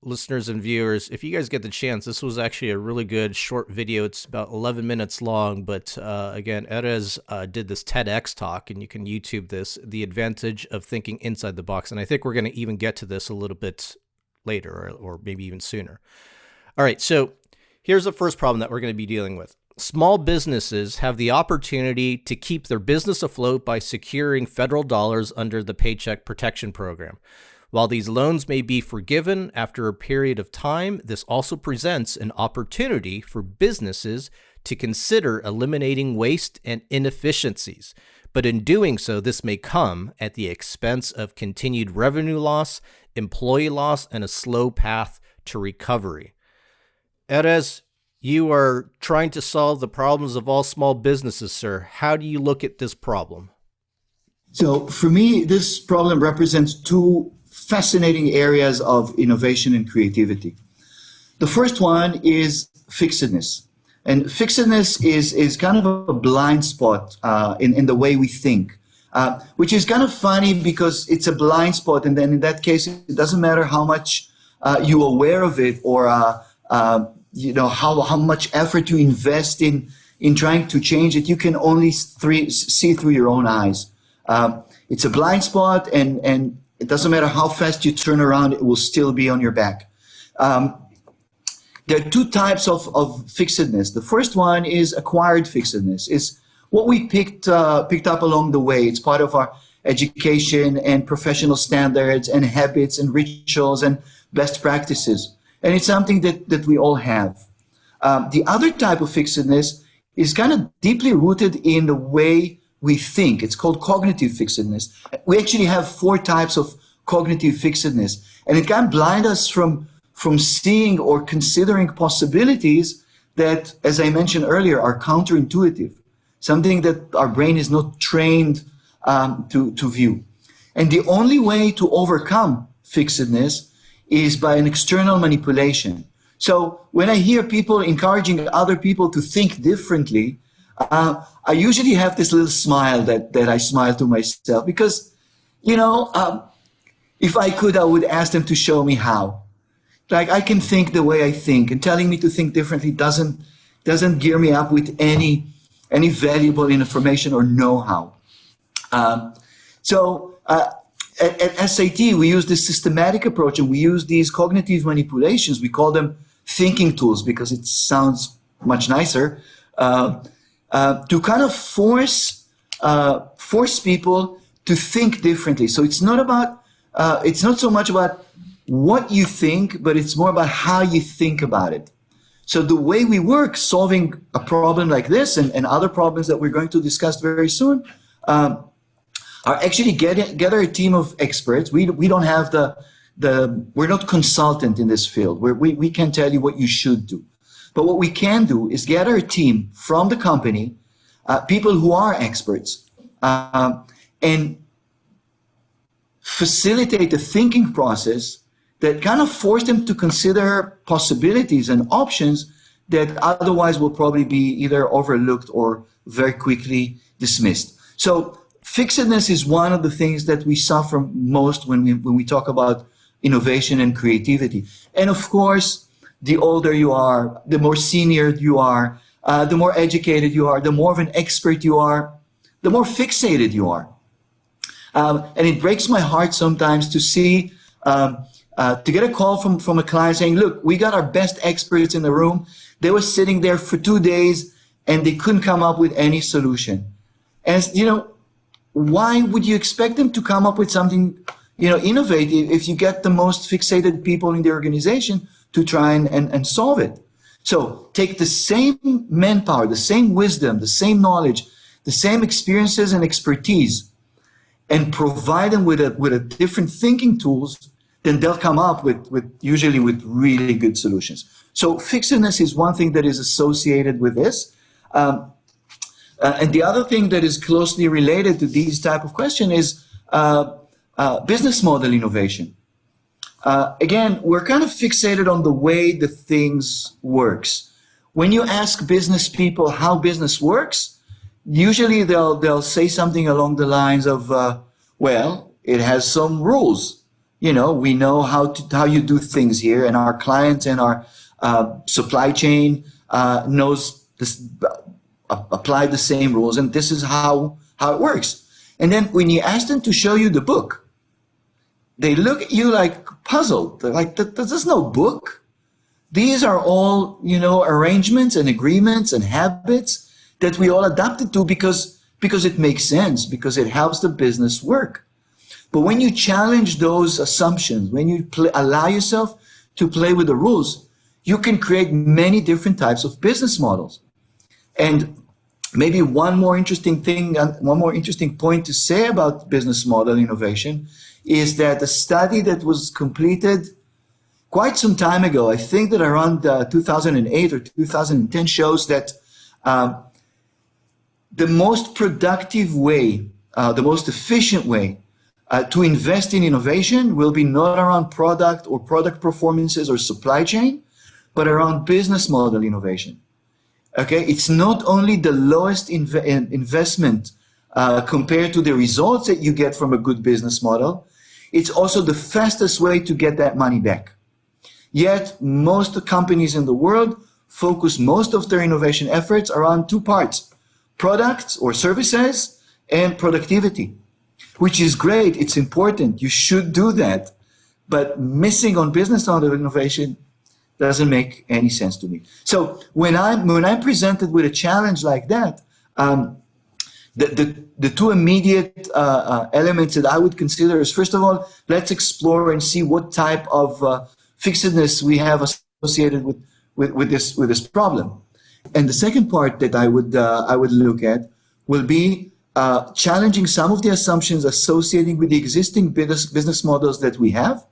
listeners and viewers, if you guys get the chance, this was actually a really good short video. It's about 11 minutes long, but again, Erez did this TEDx talk, and you can YouTube this, The Advantage of Thinking Inside the Box. And I think we're going to even get to this a little bit later, or maybe even sooner. All right, so here's the first problem that we're going to be dealing with. Small businesses have the opportunity to keep their business afloat by securing federal dollars under the Paycheck Protection Program. While these loans may be forgiven after a period of time, this also presents an opportunity for businesses to consider eliminating waste and inefficiencies. But in doing so, this may come at the expense of continued revenue loss, employee loss, and a slow path to recovery. Erez, you are trying to solve the problems of all small businesses, sir. How do you look at this problem? So for me, this problem represents two fascinating areas of innovation and creativity. The first one is fixedness. And fixedness is kind of a blind spot in the way we think, which is kind of funny because it's a blind spot. And then in that case, it doesn't matter how much you're aware of it or how much effort you invest in trying to change it. You can only see through your own eyes. It's a blind spot, and it doesn't matter how fast you turn around, it will still be on your back. There are two types of fixedness. The first one is acquired fixedness. It's what we picked up along the way. It's part of our education and professional standards and habits and rituals and best practices. And it's something that we all have. The other type of fixedness is kind of deeply rooted in the way we think. It's called cognitive fixedness. We actually have 4 types of cognitive fixedness, and it can blind us from seeing or considering possibilities that, as I mentioned earlier, are counterintuitive, something that our brain is not trained to view. And the only way to overcome fixedness is by an external manipulation. So when I hear people encouraging other people to think differently, I usually have this little smile that I smile to myself because, if I could, I would ask them to show me how. Like, I can think the way I think, and telling me to think differently doesn't gear me up with any valuable information or know-how. At SIT, we use this systematic approach, and we use these cognitive manipulations. We call them thinking tools because it sounds much nicer. To kind of force people to think differently. So it's not so much about what you think, but it's more about how you think about it. So the way we work solving a problem like this and other problems that we're going to discuss very soon are actually gather a team of experts. We don't have we're not consultant in this field. We can't tell you what you should do. But what we can do is gather a team from the company, people who are experts, and facilitate a thinking process that kind of force them to consider possibilities and options that otherwise will probably be either overlooked or very quickly dismissed. So fixedness is one of the things that we suffer most when we talk about innovation and creativity. And of course, the older you are, the more senior you are, the more educated you are, the more of an expert you are, the more fixated you are. And it breaks my heart sometimes to see, to get a call from a client saying, look, we got our best experts in the room. They were sitting there for 2 days and they couldn't come up with any solution. And, why would you expect them to come up with something, innovative if you get the most fixated people in the organization to try and solve it? So take the same manpower, the same wisdom, the same knowledge, the same experiences and expertise, and provide them with a different thinking tools, then they'll come up with usually with really good solutions. So fixedness is one thing that is associated with this. And the other thing that is closely related to these type of questions is business model innovation. Again, we're kind of fixated on the way the things works. When you ask business people how business works, usually they'll say something along the lines of, well, it has some rules. we know how you do things here, and our clients and our supply chain knows this, apply the same rules, and this is how it works. And then when you ask them to show you the book, they look at you like puzzled. They're like, there's no book. These are all, arrangements and agreements and habits that we all adapted to because it makes sense, because it helps the business work. But when you challenge those assumptions, when you allow yourself to play with the rules, you can create many different types of business models. And maybe one more interesting point to say about business model innovation is that a study that was completed quite some time ago, I think that around 2008 or 2010, shows that the most productive way, the most efficient way to invest in innovation will be not around product or product performances or supply chain, but around business model innovation. Okay, it's not only the lowest investment compared to the results that you get from a good business model, it's also the fastest way to get that money back. Yet, most companies in the world focus most of their innovation efforts around two parts: products or services and productivity, which is great. It's important. You should do that. But missing on business model innovation doesn't make any sense to me. So when I'm presented with a challenge like that, the two immediate elements that I would consider is, first of all, let's explore and see what type of fixedness we have associated with this problem. And the second part that I would look at will be challenging some of the assumptions associated with the existing business models that we have,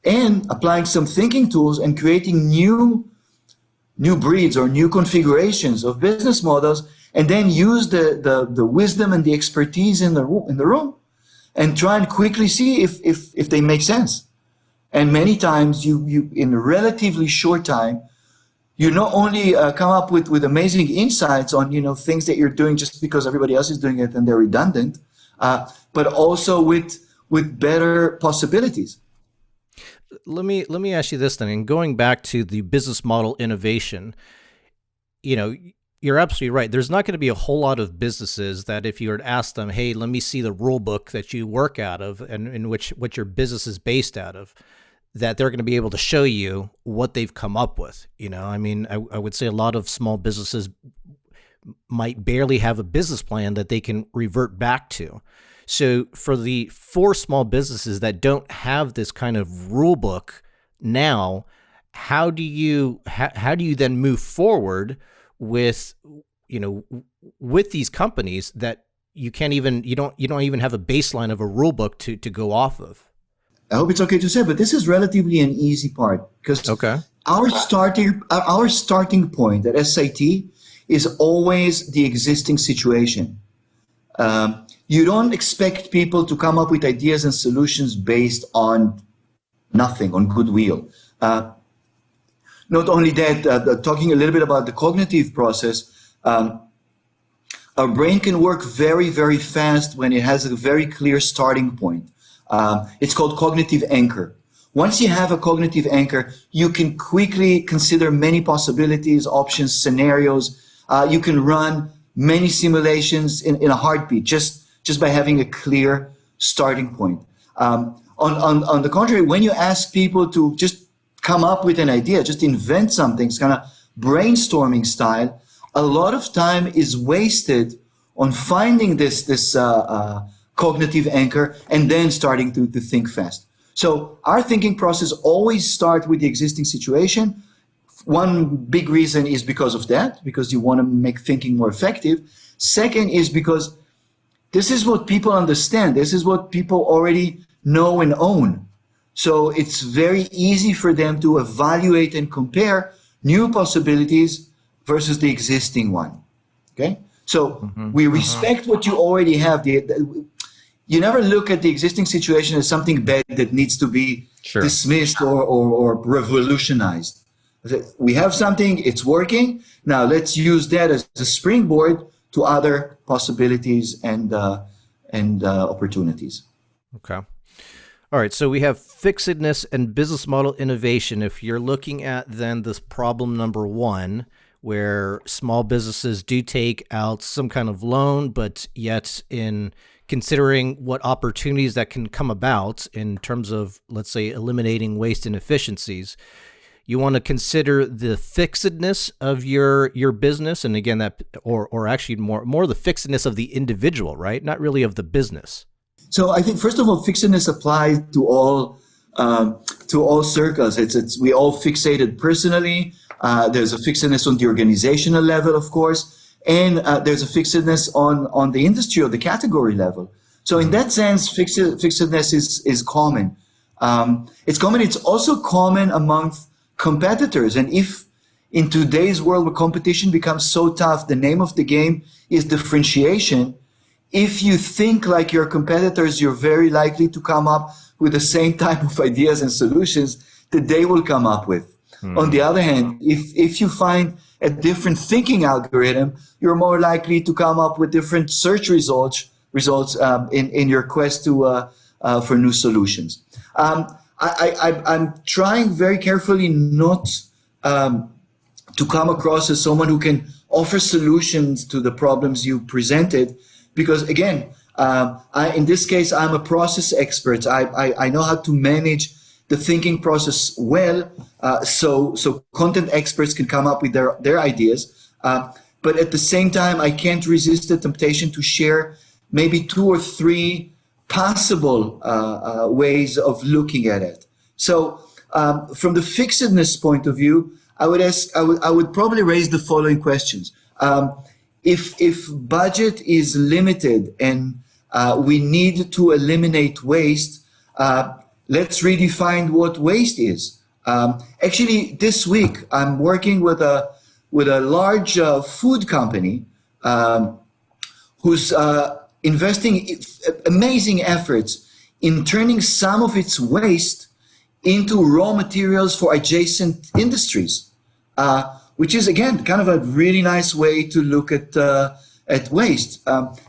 and applying some thinking tools and creating new breeds or new configurations of business models, and then use the wisdom and the expertise in the room and try and quickly see if they make sense. And many times you in a relatively short time, you not only come up with amazing insights on things that you're doing just because everybody else is doing it and they're redundant, but also with better possibilities. Let me ask you this then, and going back to the business model innovation, you're absolutely right. There's not going to be a whole lot of businesses that if you were to ask them, hey, let me see the rule book that you work out of and in what your business is based out of, that they're going to be able to show you what they've come up with. I would say a lot of small businesses might barely have a business plan that they can revert back to. So for small businesses that don't have this kind of rule book now, how do you then move forward with these companies that you don't even have a baseline of a rule book to go off of? I hope it's okay to say, but this is relatively an easy part, because our starting point at SIT is always the existing situation. You don't expect people to come up with ideas and solutions based on nothing, on goodwill. Not only that, talking a little bit about the cognitive process, our brain can work very, very fast when it has a very clear starting point. It's called cognitive anchor. Once you have a cognitive anchor, you can quickly consider many possibilities, options, scenarios. You can run many simulations in a heartbeat just by having a clear starting point. On the contrary, when you ask people to just come up with an idea, just invent something, it's kind of brainstorming style, a lot of time is wasted on finding this cognitive anchor and then starting to think fast. So our thinking process always starts with the existing situation. One big reason is because of that, because you want to make thinking more effective. Second is because this is what people understand. This is what people already know and own. So it's very easy for them to evaluate and compare new possibilities versus the existing one. Okay? So we respect what you already have. You never look at the existing situation as something bad that needs to be dismissed or revolutionized. We have something, it's working. Now let's use that as a springboard to other possibilities and opportunities. Okay. All right, so we have fixedness and business model innovation. If you're looking at then this problem number one, where small businesses do take out some kind of loan, but yet in considering what opportunities that can come about in terms of, let's say, eliminating waste and efficiencies, you want to consider the fixedness of your business, and again, that or actually more the fixedness of the individual, right? Not really of the business. So I think first of all, fixedness applies to all circles. We all fixated personally. There's a fixedness on the organizational level, of course, and there's a fixedness on the industry or the category level. So in that sense, fixedness is common. It's common. It's also common amongst competitors. And if in today's world where competition becomes so tough, the name of the game is differentiation. If you think like your competitors, you're very likely to come up with the same type of ideas and solutions that they will come up with. On the other hand, if you find a different thinking algorithm, you're more likely to come up with different search results in your quest for new solutions. I'm trying very carefully not to come across as someone who can offer solutions to the problems you presented. Because again, in this case, I'm a process expert. I know how to manage the thinking process well, so content experts can come up with their ideas. But at the same time, I can't resist the temptation to share maybe 2 or 3 possible ways of looking at it. So from the fixedness point of view, I would probably raise the following questions. If budget is limited and we need to eliminate waste, let's redefine what waste is. Actually, this week I'm working with a large food company who's investing amazing efforts in turning some of its waste into raw materials for adjacent industries. Which is, again, kind of a really nice way to look at waste.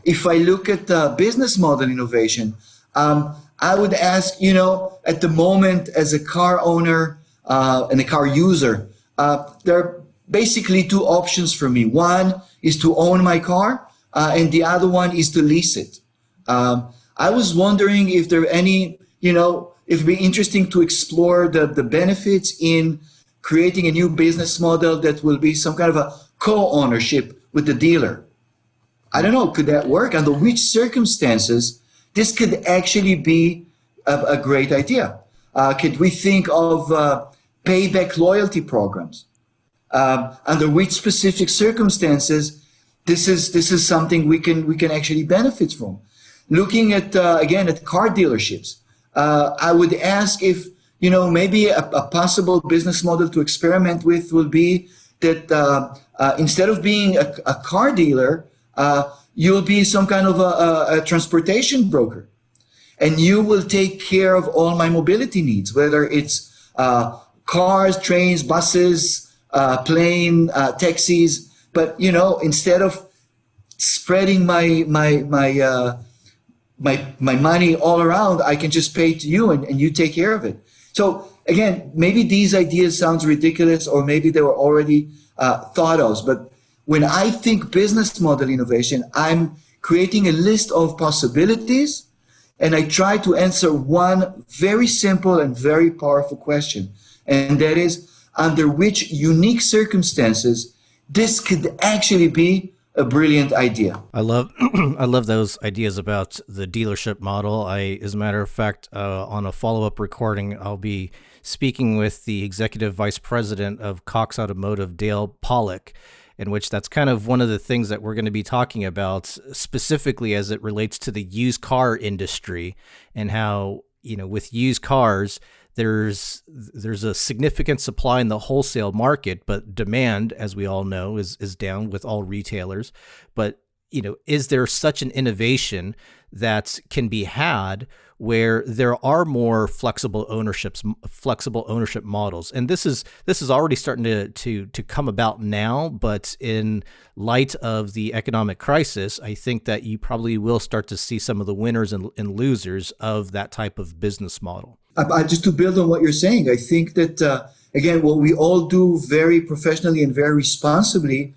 If I look at business model innovation, I would ask, at the moment as a car owner and a car user, there are basically 2 options for me. One is to own my car, and the other one is to lease it. I was wondering if there are any, it'd be interesting to explore the benefits in creating a new business model that will be some kind of a co-ownership with the dealer. I don't know, could that work? Under which circumstances this could actually be a great idea? Could we think of payback loyalty programs? Under which specific circumstances this is something we can actually benefit from? Looking at again at car dealerships, I would ask if maybe a possible business model to experiment with will be that instead of being a car dealer, you'll be some kind of a transportation broker. And you will take care of all my mobility needs, whether it's cars, trains, buses, plane, taxis. But, instead of spreading my money all around, I can just pay to you and you take care of it. So again, maybe these ideas sound ridiculous, or maybe they were already thought of. But when I think business model innovation, I'm creating a list of possibilities, and I try to answer one very simple and very powerful question, and that is, under which unique circumstances this could actually be a brilliant idea. I love those ideas about the dealership model. As a matter of fact, on a follow-up recording, I'll be speaking with the executive vice president of Cox Automotive, Dale Pollock, in which that's kind of one of the things that we're going to be talking about specifically as it relates to the used car industry, and how, with used cars, there's a significant supply in the wholesale market, but demand, as we all know, is down with all retailers. But, is there such an innovation that can be had where there are more flexible ownership models. And this is already starting to come about now, but in light of the economic crisis, I think that you probably will start to see some of the winners and losers of that type of business model. Just to build on what you're saying, I think that, again, what we all do very professionally and very responsibly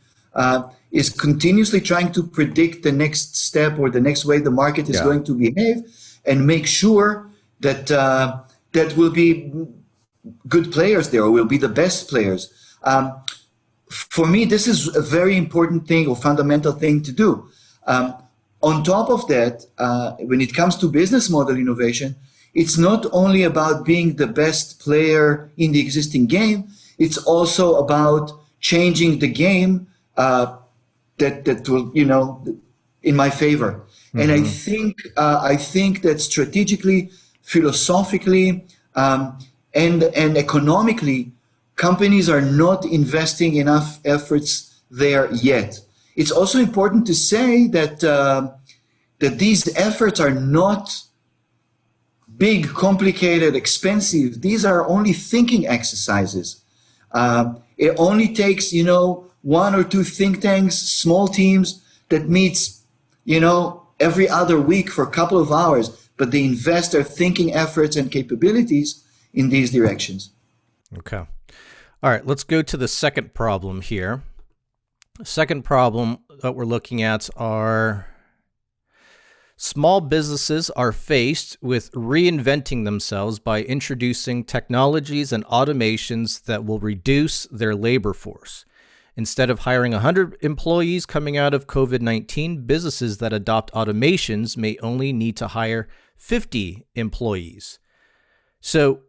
is continuously trying to predict the next step or the next way the market is going to behave, and make sure that that will be good players there, or will be the best players. For me, this is a very important thing or fundamental thing to do. On top of that, when it comes to business model innovation, it's not only about being the best player in the existing game, it's also about changing the game that will, in my favor. Mm-hmm. And I think that strategically, philosophically, and economically, companies are not investing enough efforts there yet. It's also important to say that that these efforts are not big, complicated, expensive. These are only thinking exercises. It only takes, one or two think tanks, small teams that meets, every other week for a couple of hours, but they invest their thinking efforts and capabilities in these directions. Okay. All right, let's go to the second problem here. The second problem that we're looking at are small businesses are faced with reinventing themselves by introducing technologies and automations that will reduce their labor force. Instead of hiring 100 employees coming out of COVID-19, businesses that adopt automations may only need to hire 50 employees. So